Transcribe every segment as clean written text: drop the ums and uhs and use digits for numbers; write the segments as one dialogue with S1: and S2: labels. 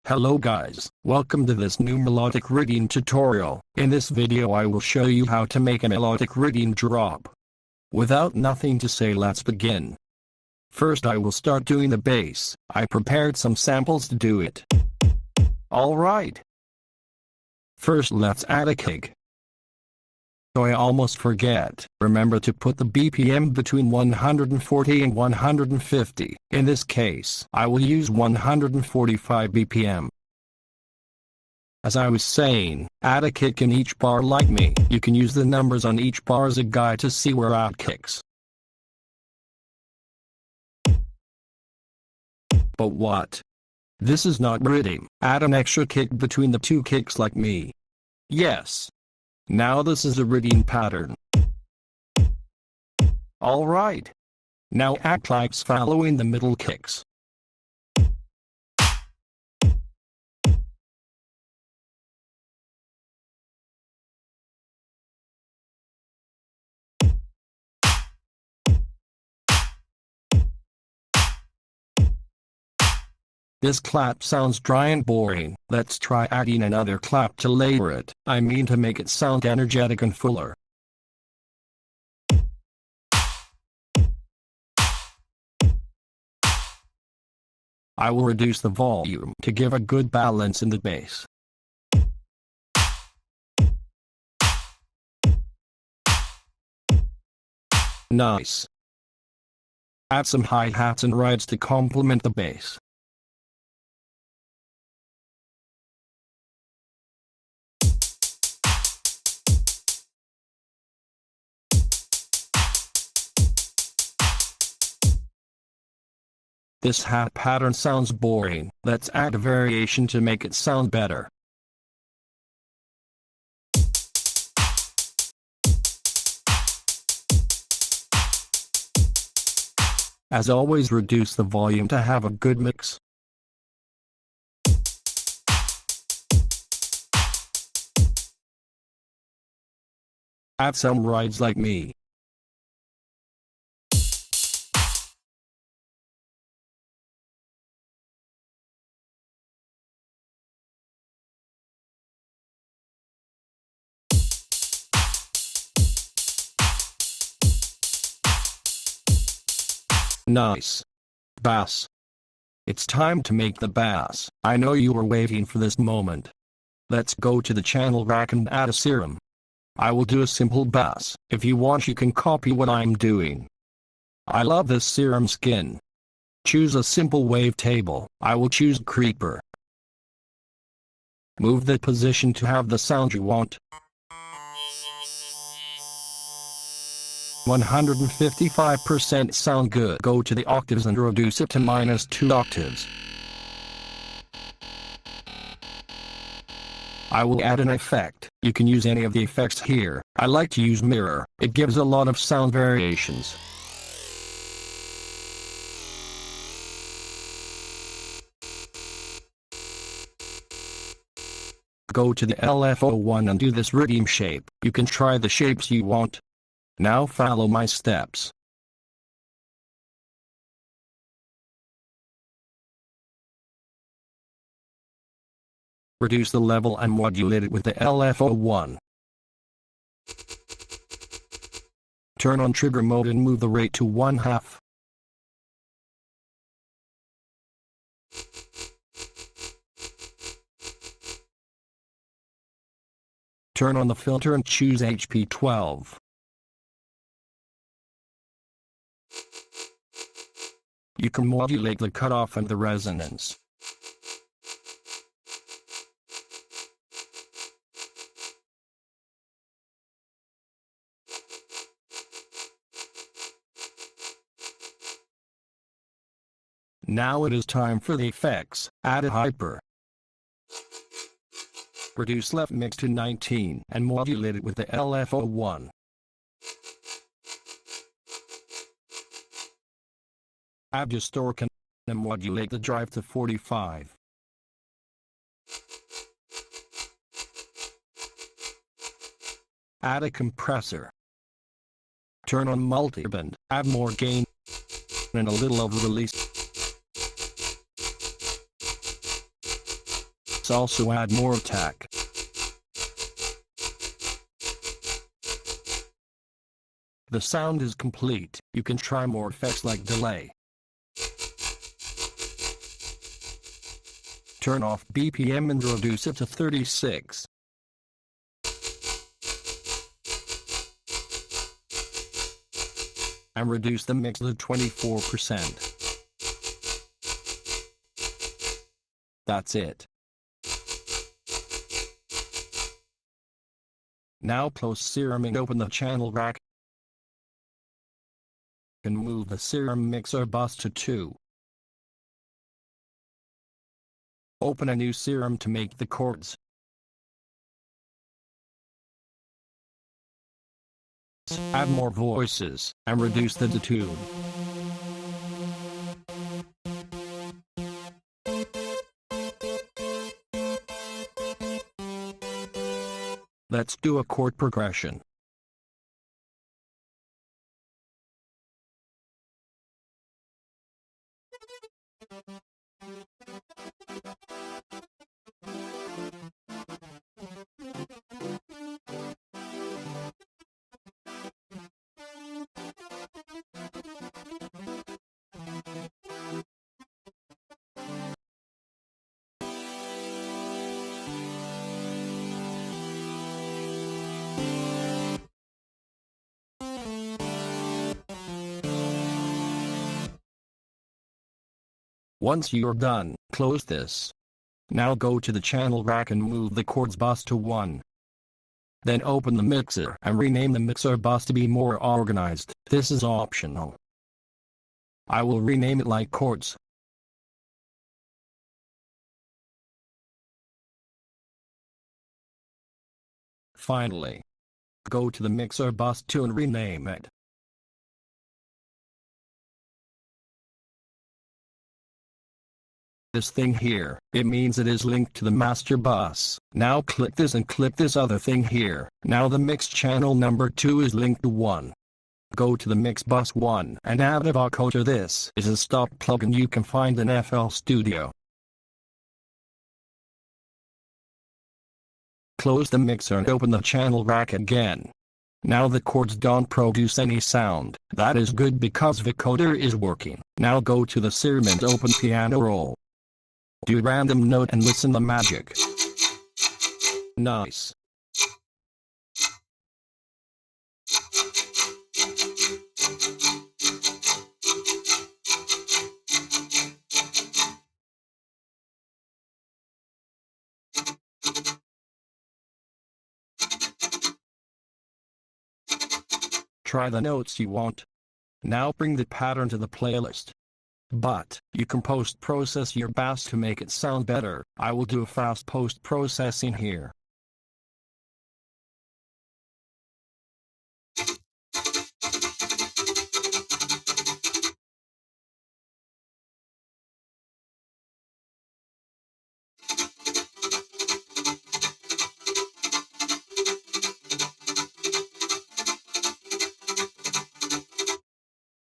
S1: Hello guys, welcome to this new melodic riddim tutorial. In this video I will show you how to make a melodic riddim drop. Without nothing to say, let's begin. First I will start doing the bass. I prepared some samples to do it. Alright. First let's add a kick. So I almost forget, remember to put the BPM between 140 and 150. In this case, I will use 145 BPM. As I was saying, add a kick in each bar like me. You can use the numbers on each bar as a guide to see where out kicks. But what? This is not riddim. Add an extra kick between the two kicks like me. Yes. Now this is a riddim pattern. Alright. Now act like following the middle kicks. This clap sounds dry and boring. Let's try adding another clap to layer it. I mean to make it sound energetic and fuller. I will reduce the volume to give a good balance in the bass. Nice. Add some hi-hats and rides to complement the bass. This hat pattern sounds boring. Let's add a variation to make it sound better. As always, reduce the volume to have a good mix. Add some rides like me. Nice. Bass. It's time to make the bass. I know you were waiting for this moment. Let's go to the channel rack and add a Serum. I will do a simple bass. If you want, you can copy what I'm doing. I love this Serum skin. Choose a simple wavetable. I will choose Creeper. Move the position to have the sound you want. 155% sound good. Go to the octaves and reduce it to -2 octaves. I will add an effect. You can use any of the effects here. I like to use mirror. It gives a lot of sound variations. Go to the FLP and do this riddim shape. You can try the shapes you want. Now follow my steps. Reduce the level and modulate it with the FLP. Turn on trigger mode and move the rate to 1/2. Turn on the filter and choose HP12. You can modulate the cutoff and the resonance. Now it is time for the effects. Add a hyper. Reduce left mix to 19 and modulate it with the FLP. Add distort and modulate the drive to 45. Add a compressor. Turn on multiband. Add more gain and a little of release. also add more attack. The sound is complete. You can try more effects like delay. Turn off BPM and reduce it to 36. And reduce the mix to 24%. That's it. Now close Serum and open the channel rack. And move the Serum mixer bus to 2. Open a new Serum to make the chords. Add more voices, and reduce the detune. Let's do a chord progression. Once you're done, close this. Now go to the channel rack and move the chords bus to 1. Then open the mixer and rename the mixer bus to be more organized. This is optional. I will rename it like chords. Finally, go to the mixer bus 2 and rename it. This thing here, it means it is linked to the master bus. Now click this and click this other thing here. Now the mix channel number 2 is linked to 1. Go to the mix bus 1 and add a vocoder. This is a stop plugin you can find in FL Studio. Close the mixer and open the channel rack again. Now the chords don't produce any sound. That is good because vocoder is working. Now go to the Serum and open piano roll. Do random note and listen the magic. Nice. Try the notes you want. Now bring the pattern to the playlist. But, you can post-process your bass to make it sound better. I will do a fast post-processing here.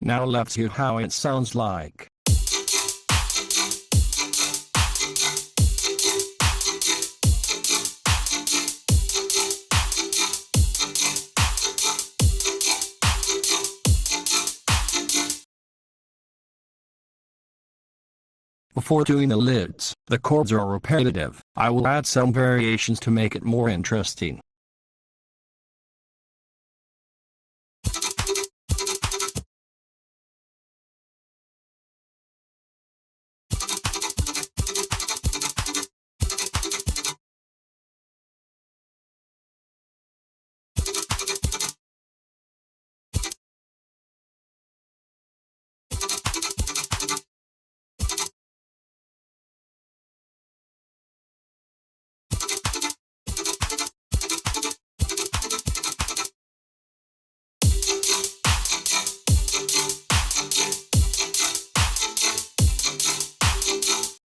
S1: Now let's hear how it sounds like. Before doing the lids, the chords are repetitive. I will add some variations to make it more interesting.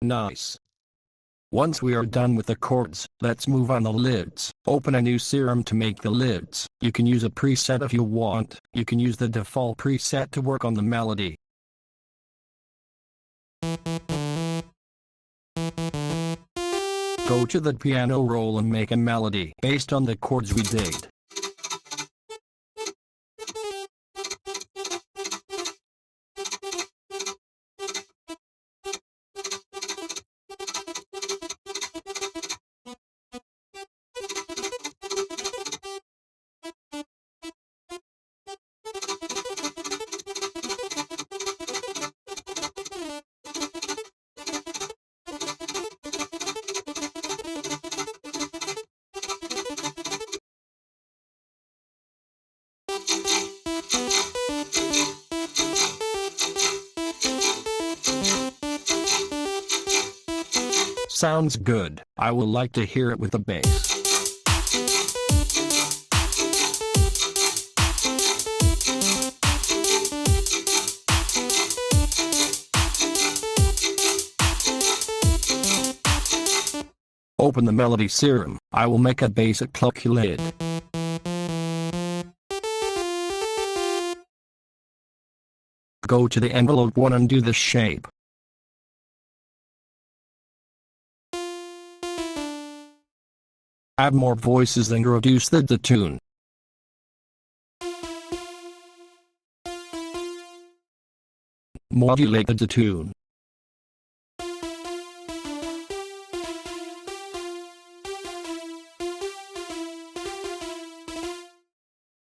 S1: Nice. Once we are done with the chords, let's move on the lids. Open a new Serum to make the lids. You can use a preset if you want. You can use the default preset to work on the melody. Go to the piano roll and make a melody based on the chords we did. Sounds good. I would like to hear it with the bass. Open the melody Serum. I will make a basic calculate. Go to the envelope 1 and do the shape. Add more voices and reduce the tune. Modulate the tune.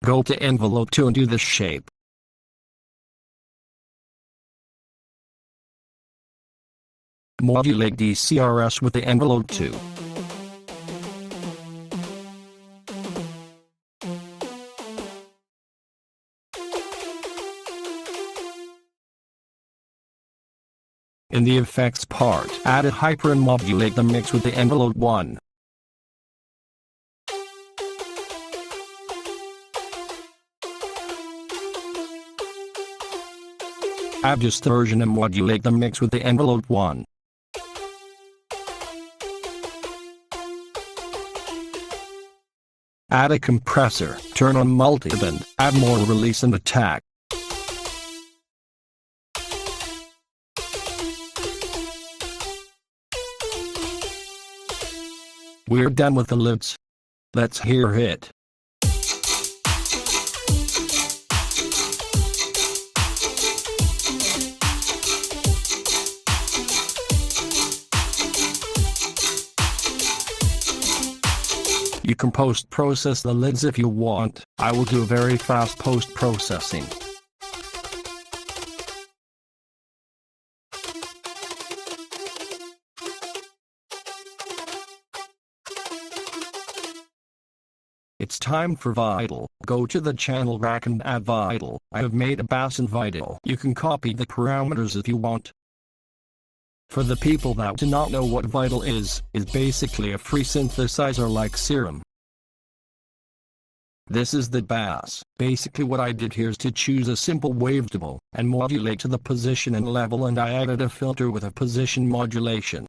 S1: Go to envelope 2 and do the shape. Modulate DCRS with the envelope 2. In the effects part, add a hyper and modulate the mix with the envelope 1. Add distortion and modulate the mix with the envelope 1. Add a compressor, turn on multiband, add more release and attack. We're done with the lids. Let's hear it. You can post-process the lids if you want. I will do very fast post-processing. It's time for Vital. Go to the channel rack and add Vital. I have made a bass in Vital. You can copy the parameters if you want. For the people that do not know what Vital is basically a free synthesizer like Serum. This is the bass. Basically what I did here is to choose a simple wavetable, and modulate to the position and level, and I added a filter with a position modulation.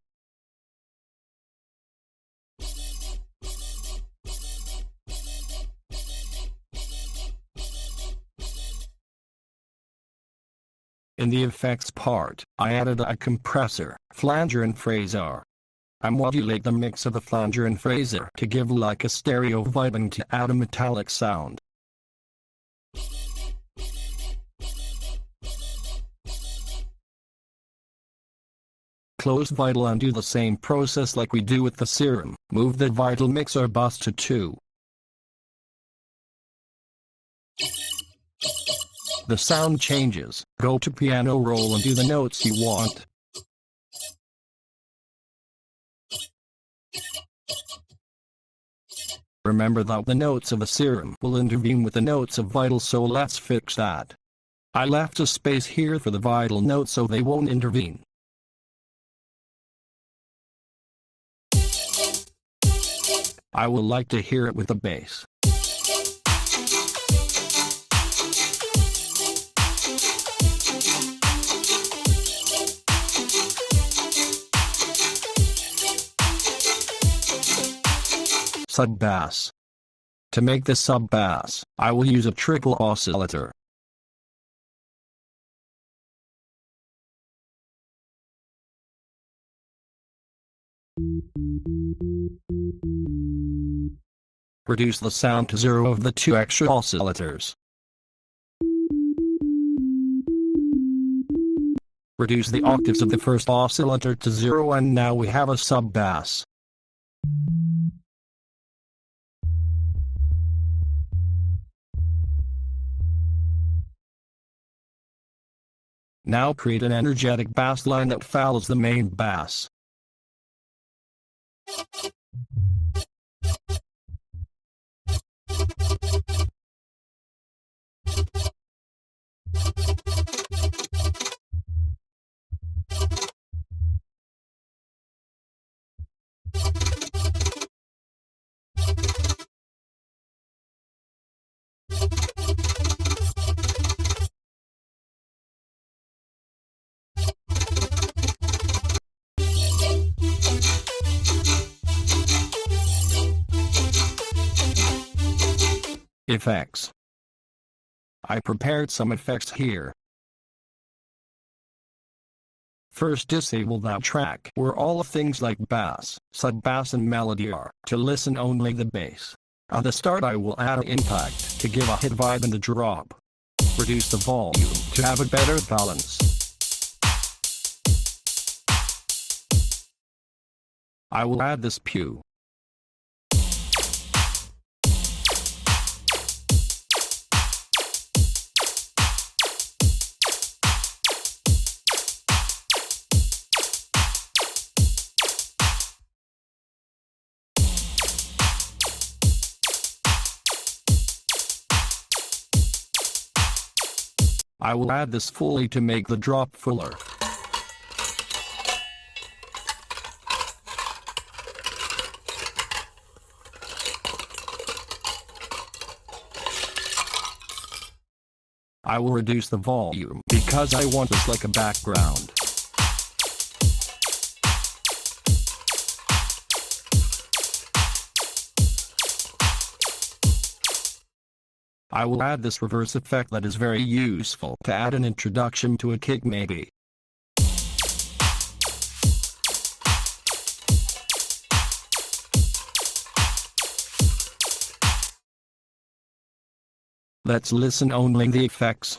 S1: In the effects part, I added a compressor, flanger and phaser. I modulate the mix of the flanger and phaser to give like a stereo vibe and to add a metallic sound. Close Vital and do the same process like we do with the Serum. Move the Vital mixer bus to 2. The sound changes. Go to piano roll and do the notes you want. Remember that the notes of the Serum will intervene with the notes of Vital, so let's fix that. I left a space here for the Vital notes so they won't intervene. I would like to hear it with the bass. Sub-bass. To make the sub-bass, I will use a triple oscillator. Reduce the sound to 0 of the 2 extra oscillators. Reduce the octaves of the first oscillator to 0 and now we have a sub-bass. Now create an energetic bass line that follows the main bass. Effects. I prepared some effects here. First, disable that track where all things like bass, sub-bass and melody are, to listen only the bass. At the start I will add an impact to give a hit vibe in the drop. Reduce the volume to have a better balance. I will add this pew. I will add this fully to make the drop fuller. I will reduce the volume because I want this like a background. I will add this reverse effect that is very useful to add an introduction to a kick maybe. Let's listen only the effects.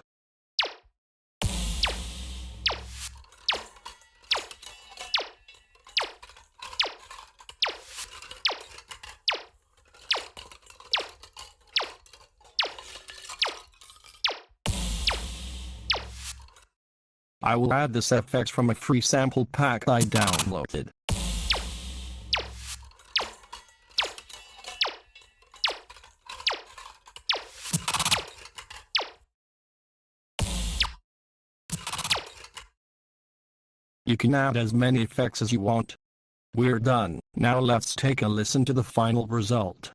S1: I will add this effects from a free sample pack I downloaded. You can add as many effects as you want. We're done. Now let's take a listen to the final result.